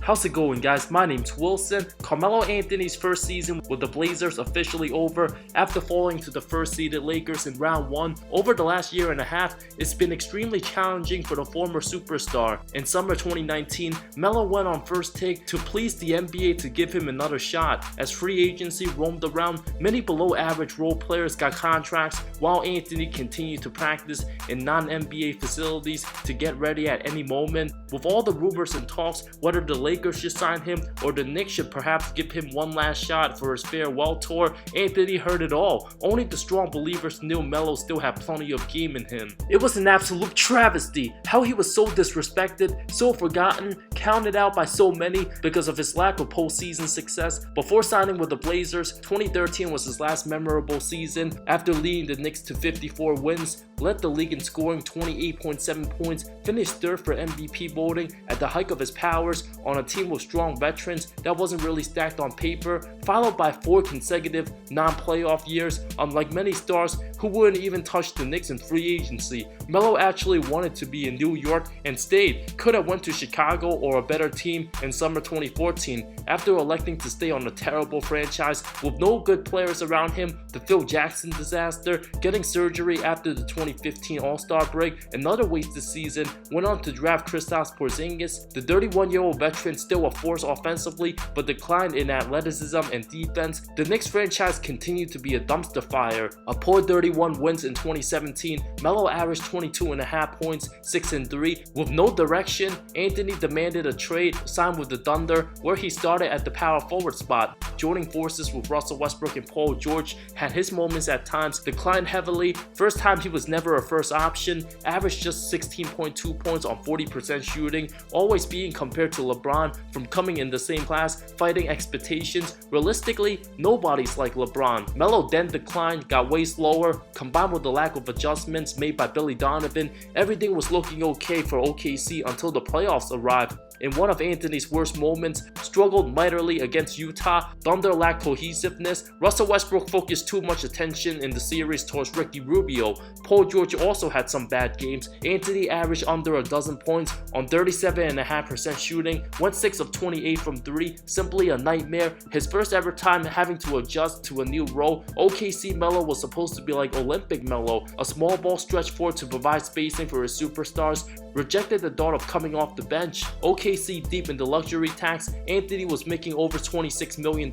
How's it going, guys? My name's Wilson. Carmelo Anthony's first season with the Blazers officially over after falling to the first-seeded Lakers in round 1. Over the last year and a half, it's been extremely challenging for the former superstar. In summer 2019, Melo went on First Take to please the NBA to give him another shot. As free agency roamed around, many below-average role players got contracts, while Anthony continued to practice in non-NBA facilities to get ready at any moment. With all the rumors and talks whether the Lakers should sign him or the Knicks should perhaps give him one last shot for his farewell tour, Anthony heard it all. Only the strong believers knew Melo still had plenty of game in him. It was an absolute travesty how he was so disrespected, so forgotten, counted out by so many because of his lack of postseason success. Before signing with the Blazers, 2013 was his last memorable season. After leading the Knicks to 54 wins, led the league in scoring 28.7 points, finished third for MVP voting at the height of his powers on a team with strong veterans that wasn't really stacked on paper, followed by 4 consecutive non-playoff years. Unlike many stars who wouldn't even touch the Knicks in free agency, Melo actually wanted to be in New York and stayed. Could have went to Chicago or a better team in summer 2014 after electing to stay on a terrible franchise with no good players around him. The Phil Jackson disaster, getting surgery after the 2015 All-Star break, another wasted season, went on to draft Kristaps Porzingis. The 31-year-old veteran still a force offensively but declined in athleticism and defense. The Knicks franchise continued to be a dumpster fire. A poor 31 wins in 2017, Melo averaged 22.5 points, 6 and 3. With no direction, Anthony demanded a trade, signed with the Thunder, where he started at the power forward spot. Joining forces with Russell Westbrook and Paul George had his moments at times, declined heavily. First time he was never a first option, averaged just 16.2 points on 40% shooting, always being compared to LeBron from coming in the same class, fighting expectations. Realistically, nobody's like LeBron. Melo then declined, got way slower, combined with the lack of adjustments made by Billy Donovan. Everything was looking okay for OKC until the playoffs arrived. In one of Anthony's worst moments, struggled mightily against Utah. Thunder lacked cohesiveness. Russell Westbrook focused too much attention in the series towards Ricky Rubio. Paul George also had some bad games. Anthony averaged under a dozen points on 37.5% shooting, went 6 of 28 from 3, simply a nightmare. His first ever time having to adjust to a new role. OKC Melo was supposed to be like Olympic Melo, a small ball stretch forward to provide spacing for his superstars. Rejected the thought of coming off the bench. OKC deep in the luxury tax, Anthony was making over $26 million.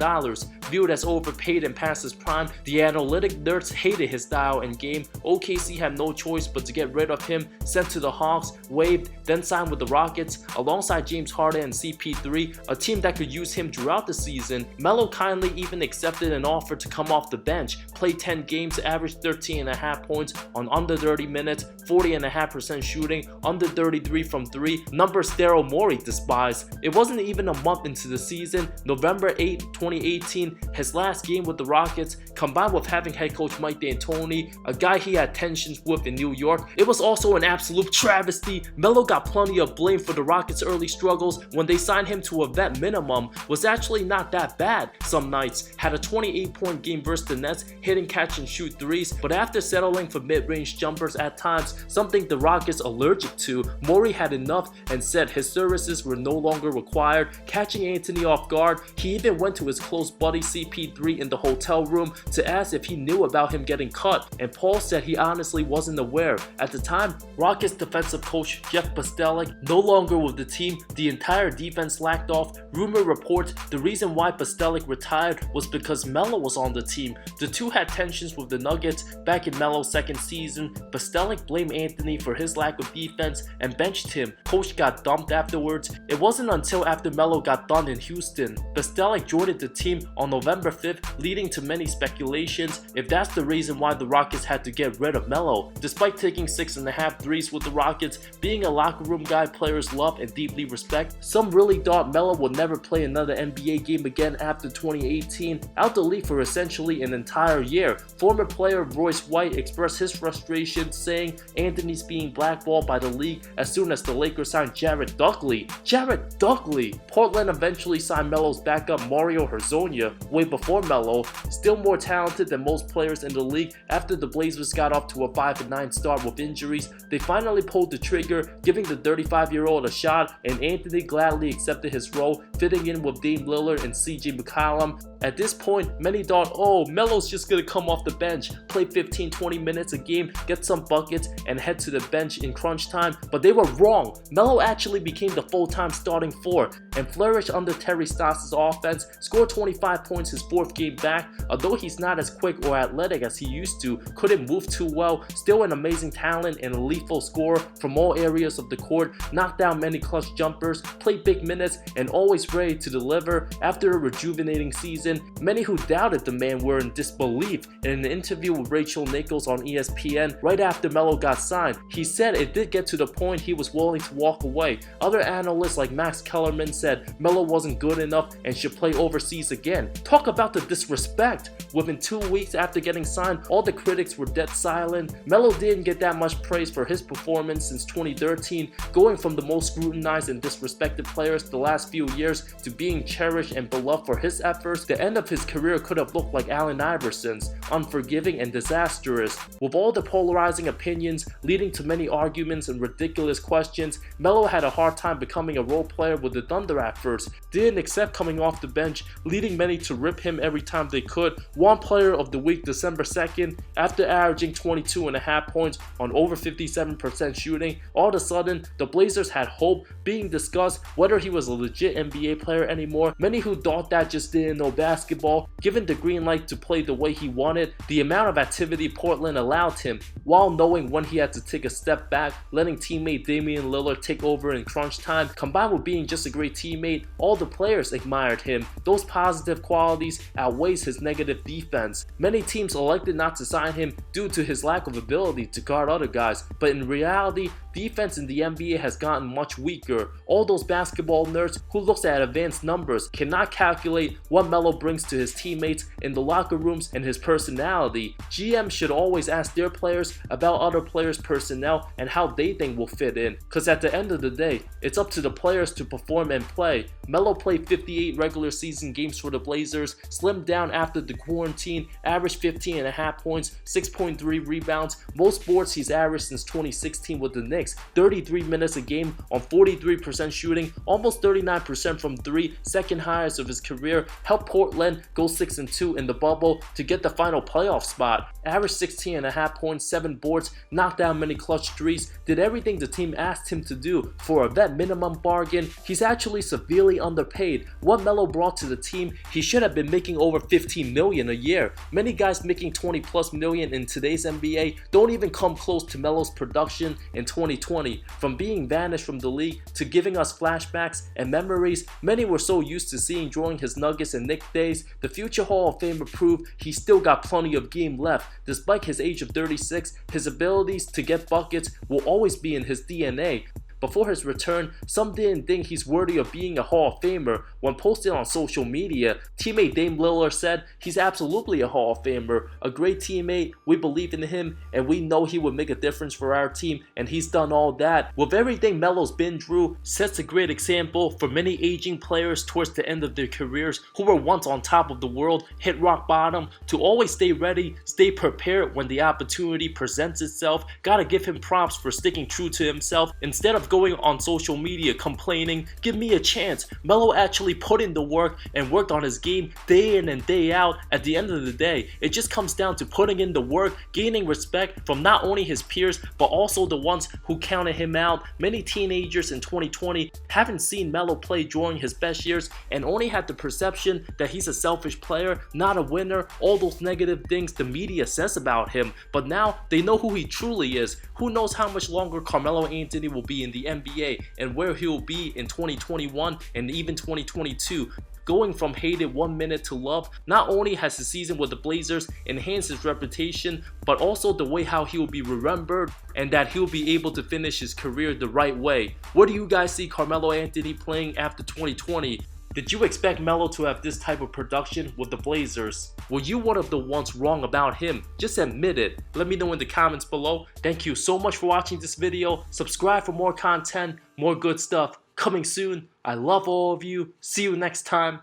Viewed as overpaid and past his prime, the analytic nerds hated his style and game. OKC had no choice but to get rid of him, sent to the Hawks, waived, then signed with the Rockets alongside James Harden and CP3, a team that could use him throughout the season. Melo kindly even accepted an offer to come off the bench, play 10 games, average 13.5 points on under 30 minutes, 40.5% shooting, under 33 from 3, numbers Daryl Morey despised. It wasn't even a month into the season, November 8, 2018, his last game with the Rockets, combined with having head coach Mike D'Antoni, a guy he had tensions with in New York. It was also an absolute travesty. Melo got plenty of blame for the Rockets' early struggles when they signed him to a vet minimum. Was actually not that bad some nights, had a 28-point game versus the Nets, hitting catch and shoot threes, but after settling for mid-range jumpers at times, something the Rockets allergic to, Morey had enough and said his services were no longer required. Catching Anthony off guard, he even went to his close buddy CP3 in the hotel room to ask if he knew about him getting cut, and Paul said he honestly wasn't aware. At the time, Rockets defensive coach Jeff Bzdelik no longer with the team, the entire defense lacked off. Rumor reports the reason why Bzdelik retired was because Melo was on the team. The two had tensions with the Nuggets back in Melo's second season. Bzdelik blamed Anthony for his lack of defense and benched him. Coach got dumped afterwards. It wasn't until after Melo got done in Houston. Bzdelik joined the team on November 5th, leading to many speculations if that's the reason why the Rockets had to get rid of Melo. Despite taking 6.5 threes with the Rockets, being a locker room guy players love and deeply respect, some really thought Melo would never play another NBA game again after 2018, out the league for essentially an entire year. Former player Royce White expressed his frustration, saying Anthony's being blackballed by the league league as soon as the Lakers signed Jared Dudley. Jared Dudley! Portland eventually signed Melo's backup Mario Hezonja way before Melo, still more talented than most players in the league. After the Blazers got off to a 5-9 start with injuries, they finally pulled the trigger, giving the 35-year-old a shot, and Anthony gladly accepted his role, fitting in with Dame Lillard and CJ McCollum. At this point, many thought, oh, Melo's just gonna come off the bench, play 15-20 minutes a game, get some buckets, and head to the bench in crunch time, but they were wrong. Melo actually became the full-time starting four and flourished under Terry Stotts' offense, scored 25 points his fourth game back. Although he's not as quick or athletic as he used to, couldn't move too well, still an amazing talent and a lethal scorer from all areas of the court, knocked down many clutch jumpers, played big minutes, and always ready to deliver. After a rejuvenating season, many who doubted the man were in disbelief. In an interview with Rachel Nichols on ESPN right after Melo got signed, he said it did get to the point he was willing to walk away. Other analysts like Max Kellerman said Melo wasn't good enough and should play overseas again. Talk about the disrespect. Within 2 weeks after getting signed, all the critics were dead silent. Melo didn't get that much praise for his performance since 2013, going from the most scrutinized and disrespected players the last few years to being cherished and beloved for his efforts. The end of his career could have looked like Allen Iverson's, unforgiving and disastrous. With all the polarizing opinions leading to many arguments and ridiculous questions, Melo had a hard time becoming a role player with the Thunder at first, didn't accept coming off the bench, leading many to rip him every time they could. One Player of the Week December 2nd, after averaging 22.5 points on over 57% shooting, all of a sudden the Blazers had hope, being discussed whether he was a legit NBA player anymore. Many who thought that just didn't know basketball, given the green light to play the way he wanted, the amount of activity Portland allowed him, while knowing when he had to take a step back, letting teammate Damian Lillard take over in crunch time, combined with being just a great teammate, all the players admired him. Those positive qualities outweighs his negative defense. Many teams elected not to sign him due to his lack of ability to guard other guys, but in reality, defense in the NBA has gotten much weaker. All those basketball nerds who looks at advanced numbers cannot calculate what Melo brings to his teammates in the locker rooms and his personality. GMs should always ask their players about other players' personnel and how they think will fit in, cause at the end of the day, it's up to the players to perform and play. Melo played 58 regular season games for the Blazers, slimmed down after the quarantine, averaged 15.5 points, 6.3 rebounds, most boards he's averaged since 2016 with the Knicks, 33 minutes a game on 43% shooting, almost 39% from three, second highest of his career, helped Portland go 6-2 in the bubble to get the final playoff spot, averaged 16.5 points, 7 boards, knocked down many clutch threes, did everything the team asked him to do. For a vet minimum bargain, he's actually severely underpaid. What Melo brought to the team, he should have been making over $15 million a year. Many guys making $20+ million in today's NBA don't even come close to Melo's production in 2020. From being vanished from the league to giving us flashbacks and memories many were so used to seeing during his Nuggets and Knicks days, the future Hall of Famer proved he's still got plenty of game left. Despite his age of 36, his abilities to get buckets will always be in his DNA. Before his return, some didn't think he's worthy of being a Hall of Famer. When posted on social media, teammate Dame Lillard said he's absolutely a Hall of Famer, a great teammate, we believe in him, and we know he would make a difference for our team, and he's done all that. With everything Melo's been through, sets a great example for many aging players towards the end of their careers who were once on top of the world, hit rock bottom, to always stay ready, stay prepared when the opportunity presents itself. Gotta give him props for sticking true to himself instead of going on social media complaining, give me a chance. Melo actually put in the work and worked on his game day in and day out. At the end of the day, it just comes down to putting in the work, gaining respect from not only his peers but also the ones who counted him out. Many teenagers in 2020 haven't seen Melo play during his best years and only had the perception that he's a selfish player, not a winner, all those negative things the media says about him. But now they know who he truly is. Who knows how much longer Carmelo Anthony will be in the NBA and where he will be in 2021 and even 2022. Going from hated 1 minute to love, not only has his season with the Blazers enhanced his reputation, but also the way how he will be remembered and that he'll be able to finish his career the right way. Where do you guys see Carmelo Anthony playing after 2020? Did you expect Melo to have this type of production with the Blazers? Were you one of the ones wrong about him? Just admit it. Let me know in the comments below. Thank you so much for watching this video. Subscribe for more content, more good stuff coming soon. I love all of you. See you next time.